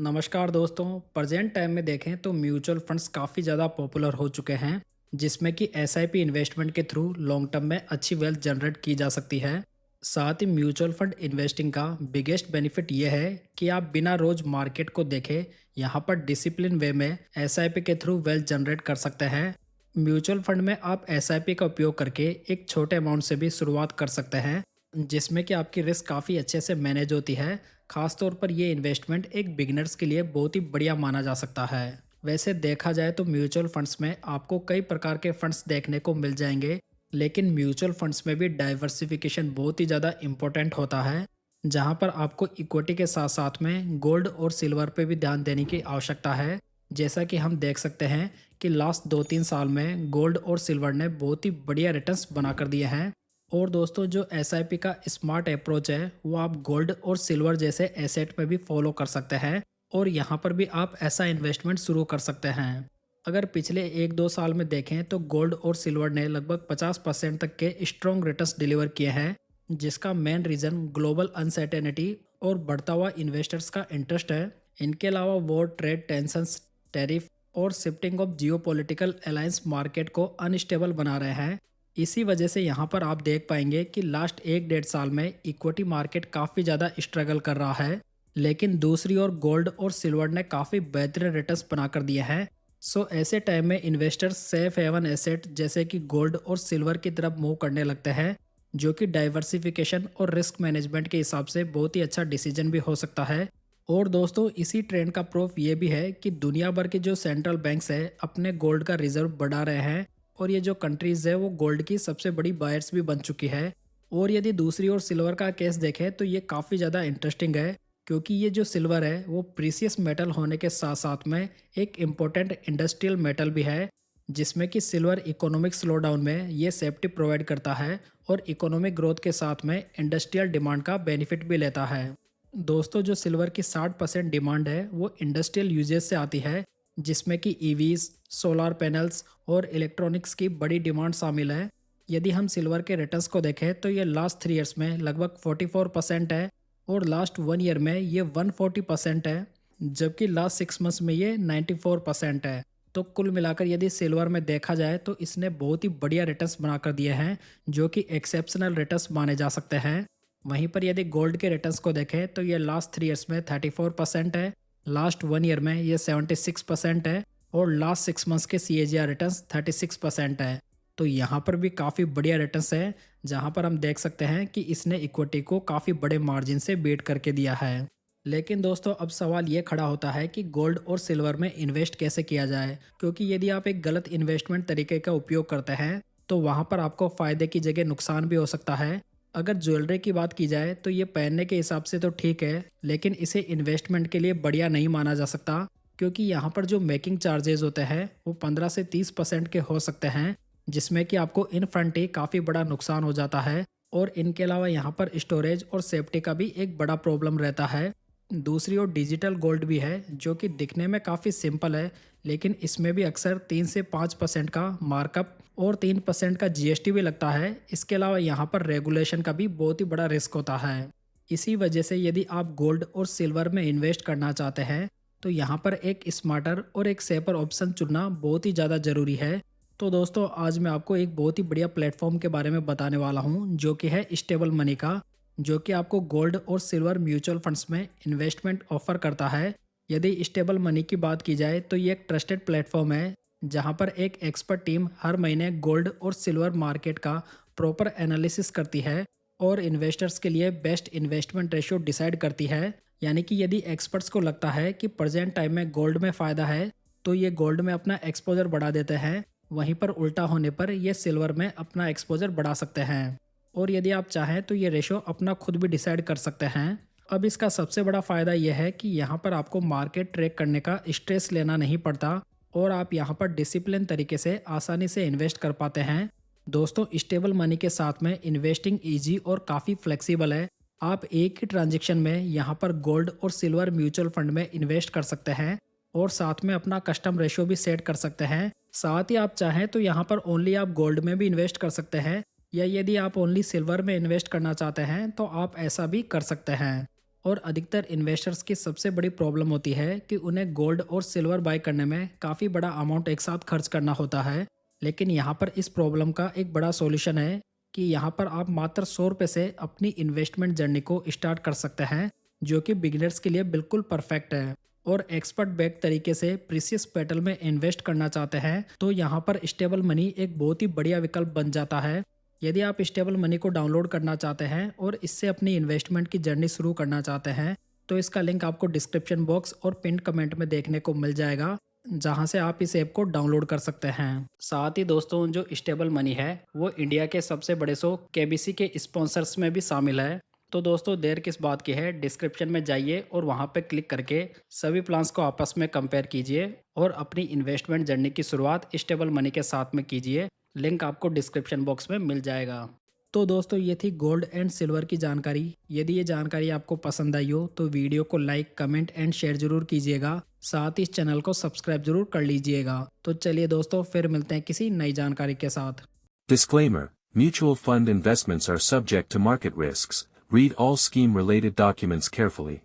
नमस्कार दोस्तों। Present time में देखें तो म्यूचुअल फंड्स काफ़ी ज़्यादा पॉपुलर हो चुके हैं, जिसमें कि एसआईपी इन्वेस्टमेंट के थ्रू लॉन्ग टर्म में अच्छी वेल्थ जनरेट की जा सकती है। साथ ही म्यूचुअल फंड इन्वेस्टिंग का बिगेस्ट बेनिफिट ये है कि आप बिना रोज मार्केट को देखे यहाँ पर डिसिप्लिन वे में एसआईपी के थ्रू वेल्थ जनरेट कर सकते हैं। म्यूचुअल फंड में आप एसआईपी का उपयोग करके एक छोटे अमाउंट से भी शुरुआत कर सकते हैं, जिसमें कि आपकी रिस्क काफ़ी अच्छे से मैनेज होती है। खास तौर पर ये इन्वेस्टमेंट एक बिगिनर्स के लिए बहुत ही बढ़िया माना जा सकता है। वैसे देखा जाए तो म्यूचुअल फंड्स में आपको कई प्रकार के फंड्स देखने को मिल जाएंगे, लेकिन म्यूचुअल फंड्स में भी डाइवर्सिफिकेशन बहुत ही ज़्यादा इम्पोर्टेंट होता है, जहां पर आपको इक्विटी के साथ साथ में गोल्ड और सिल्वर पे भी ध्यान देने की आवश्यकता है। जैसा कि हम देख सकते हैं कि लास्ट 2-3 साल में गोल्ड और सिल्वर ने बहुत ही बढ़िया रिटर्न्स बना कर दिए हैं। और दोस्तों, जो एसआईपी का स्मार्ट अप्रोच है वो आप गोल्ड और सिल्वर जैसे एसेट में भी फॉलो कर सकते हैं, और यहाँ पर भी आप ऐसा इन्वेस्टमेंट शुरू कर सकते हैं। अगर पिछले 1-2 साल में देखें तो गोल्ड और सिल्वर ने लगभग 50% तक के स्ट्रॉन्ग रिटर्न्स डिलीवर किए हैं, जिसका मेन रीज़न ग्लोबल अनसर्टेनिटी और बढ़ता हुआ इन्वेस्टर्स का इंटरेस्ट है। इनके अलावा वॉर, ट्रेड टेंशंस, टैरिफ और shifting of geopolitical alliance market को अनस्टेबल बना रहे हैं। इसी वजह से यहाँ पर आप देख पाएंगे कि लास्ट 1-1.5 साल में इक्विटी मार्केट काफ़ी ज़्यादा स्ट्रगल कर रहा है, लेकिन दूसरी ओर गोल्ड और सिल्वर ने काफ़ी बेहतरीन रिटर्न्स बना कर दिए हैं। सो ऐसे टाइम में इन्वेस्टर्स सेफ हेवन एसेट जैसे कि गोल्ड और सिल्वर की तरफ मूव करने लगते हैं, जो कि डाइवर्सिफिकेशन और रिस्क मैनेजमेंट के हिसाब से बहुत ही अच्छा डिसीजन भी हो सकता है। और दोस्तों, इसी ट्रेंड का प्रूफ ये भी है कि दुनिया भर के जो सेंट्रल बैंक्स है अपने गोल्ड का रिजर्व बढ़ा रहे हैं, और ये जो कंट्रीज है वो गोल्ड की सबसे बड़ी बायर्स भी बन चुकी है। और यदि दूसरी ओर सिल्वर का केस देखें तो ये काफ़ी ज़्यादा इंटरेस्टिंग है, क्योंकि ये जो सिल्वर है वो प्रीसियस मेटल होने के साथ साथ में एक इम्पोर्टेंट इंडस्ट्रियल मेटल भी है, जिसमें कि सिल्वर इकोनॉमिक स्लोडाउन में ये सेफ्टी प्रोवाइड करता है और इकोनॉमिक ग्रोथ के साथ में इंडस्ट्रियल डिमांड का बेनिफिट भी लेता है। दोस्तों, जो सिल्वर की 60% डिमांड है वो इंडस्ट्रियल यूजेस से आती है, जिसमें कि ईवीज, सोलर पैनल्स और इलेक्ट्रॉनिक्स की बड़ी डिमांड शामिल है। यदि हम सिल्वर के रिटर्न्स को देखें तो ये लास्ट 3 ईयर्स में लगभग 44% है, और लास्ट 1 ईयर में ये 140% है, जबकि लास्ट 6 मंथ्स में ये 94% है। तो कुल मिलाकर यदि सिल्वर में देखा जाए तो इसने बहुत ही बढ़िया रिटर्न्स बनाकर दिए हैं, जो कि एक्सेप्शनल रिटर्न्स माने जा सकते हैं। वहीं पर यदि गोल्ड के रिटर्न्स को देखें तो ये लास्ट 3 ईयर्स में 34% है, लास्ट 1 ईयर में ये 76% है, और लास्ट 6 मंथ्स के CAGR रिटर्न्स 36% है। तो यहाँ पर भी काफ़ी बढ़िया रिटर्न्स है, जहाँ पर हम देख सकते हैं कि इसने इक्विटी को काफ़ी बड़े मार्जिन से बीट करके दिया है। लेकिन दोस्तों, अब सवाल ये खड़ा होता है कि गोल्ड और सिल्वर में इन्वेस्ट कैसे किया जाए, क्योंकि यदि आप एक गलत इन्वेस्टमेंट तरीके का उपयोग करते हैं तो वहाँ पर आपको फ़ायदे की जगह नुकसान भी हो सकता है। अगर ज्वेलरी की बात की जाए तो ये पहनने के हिसाब से तो ठीक है, लेकिन इसे इन्वेस्टमेंट के लिए बढ़िया नहीं माना जा सकता, क्योंकि यहाँ पर जो मेकिंग चार्जेस होते हैं वो 15 से 30% के हो सकते हैं, जिसमें कि आपको इन फ्रंट ही काफ़ी बड़ा नुकसान हो जाता है। और इनके अलावा यहाँ पर स्टोरेज और सेफ्टी का भी एक बड़ा प्रॉब्लम रहता है। दूसरी ओर डिजिटल गोल्ड भी है, जो कि दिखने में काफ़ी सिंपल है, लेकिन इसमें भी अक्सर 3 से 5% का मार्कअप और 3% का जीएसटी भी लगता है। इसके अलावा यहाँ पर रेगुलेशन का भी बहुत ही बड़ा रिस्क होता है। इसी वजह से यदि आप गोल्ड और सिल्वर में इन्वेस्ट करना चाहते हैं तो यहाँ पर एक स्मार्टर और एक सेफर ऑप्शन चुनना बहुत ही ज़्यादा ज़रूरी है। तो दोस्तों, आज मैं आपको एक बहुत ही बढ़िया प्लेटफॉर्म के बारे में बताने वाला हूँ, जो कि है स्टेबल मनी का, जो कि आपको गोल्ड और सिल्वर म्यूचुअल फंड्स में इन्वेस्टमेंट ऑफर करता है। यदि स्टेबल मनी की बात की जाए तो ये एक ट्रस्टेड प्लेटफॉर्म है, जहां पर एक एक्सपर्ट टीम हर महीने गोल्ड और सिल्वर मार्केट का प्रॉपर एनालिसिस करती है और इन्वेस्टर्स के लिए बेस्ट इन्वेस्टमेंट रेशियो डिसाइड करती है। यानी कि यदि एक्सपर्ट्स को लगता है कि प्रेजेंट टाइम में गोल्ड में फ़ायदा है तो ये गोल्ड में अपना एक्सपोजर बढ़ा देते हैं, वहीं पर उल्टा होने पर ये सिल्वर में अपना एक्सपोजर बढ़ा सकते हैं। और यदि आप चाहें तो ये रेशो अपना खुद भी डिसाइड कर सकते हैं। अब इसका सबसे बड़ा फ़ायदा यह है कि यहाँ पर आपको मार्केट ट्रेक करने का स्ट्रेस लेना नहीं पड़ता, और आप यहाँ पर डिसिप्लिन तरीके से आसानी से इन्वेस्ट कर पाते हैं। दोस्तों, स्टेबल मनी के साथ में इन्वेस्टिंग ईजी और काफ़ी फ्लेक्सिबल है। आप एक ही ट्रांजेक्शन में यहाँ पर गोल्ड और सिल्वर म्यूचुअल फंड में इन्वेस्ट कर सकते हैं, और साथ में अपना कस्टम रेशो भी सेट कर सकते हैं। साथ ही आप चाहें तो यहाँ पर ओनली आप गोल्ड में भी इन्वेस्ट कर सकते हैं, या यदि आप ओनली सिल्वर में इन्वेस्ट करना चाहते हैं तो आप ऐसा भी कर सकते हैं। और अधिकतर इन्वेस्टर्स की सबसे बड़ी प्रॉब्लम होती है कि उन्हें गोल्ड और सिल्वर बाय करने में काफ़ी बड़ा अमाउंट एक साथ खर्च करना होता है। लेकिन यहाँ पर इस प्रॉब्लम का एक बड़ा सॉल्यूशन है कि यहाँ पर आप मात्र 100 रुपये से अपनी इन्वेस्टमेंट जर्नी को स्टार्ट कर सकते हैं, जो कि बिगिनर्स के लिए बिल्कुल परफेक्ट है। और एक्सपर्ट बैक तरीके से प्रीसियस मेटल में इन्वेस्ट करना चाहते हैं तो यहाँ पर स्टेबल मनी एक बहुत ही बढ़िया विकल्प बन जाता है। यदि आप स्टेबल मनी को डाउनलोड करना चाहते हैं और इससे अपनी इन्वेस्टमेंट की जर्नी शुरू करना चाहते हैं तो इसका लिंक आपको डिस्क्रिप्शन बॉक्स और पिन कमेंट में देखने को मिल जाएगा, जहां से आप इस ऐप को डाउनलोड कर सकते हैं। साथ ही दोस्तों, जो स्टेबल मनी है वो इंडिया के सबसे बड़े शो केबीसी के स्पॉन्सर्स में भी शामिल है। तो दोस्तों, देर किस बात की है, डिस्क्रिप्शन में जाइए और वहां पे क्लिक करके सभी प्लान्स को आपस में कंपेयर कीजिए और अपनी इन्वेस्टमेंट जर्नी की शुरुआत स्टेबल मनी के साथ में कीजिए। लिंक आपको डिस्क्रिप्शन बॉक्स में मिल जाएगा। तो दोस्तों, ये थी गोल्ड एंड सिल्वर की जानकारी। यदि ये जानकारी आपको पसंद आई हो तो वीडियो को लाइक, कमेंट एंड शेयर जरूर कीजिएगा। साथ ही इस चैनल को सब्सक्राइब जरूर कर लीजिएगा। तो चलिए दोस्तों, फिर मिलते हैं किसी नई जानकारी के साथ। Disclaimer: Mutual fund investments are subject to market risks. Read all scheme-related documents carefully.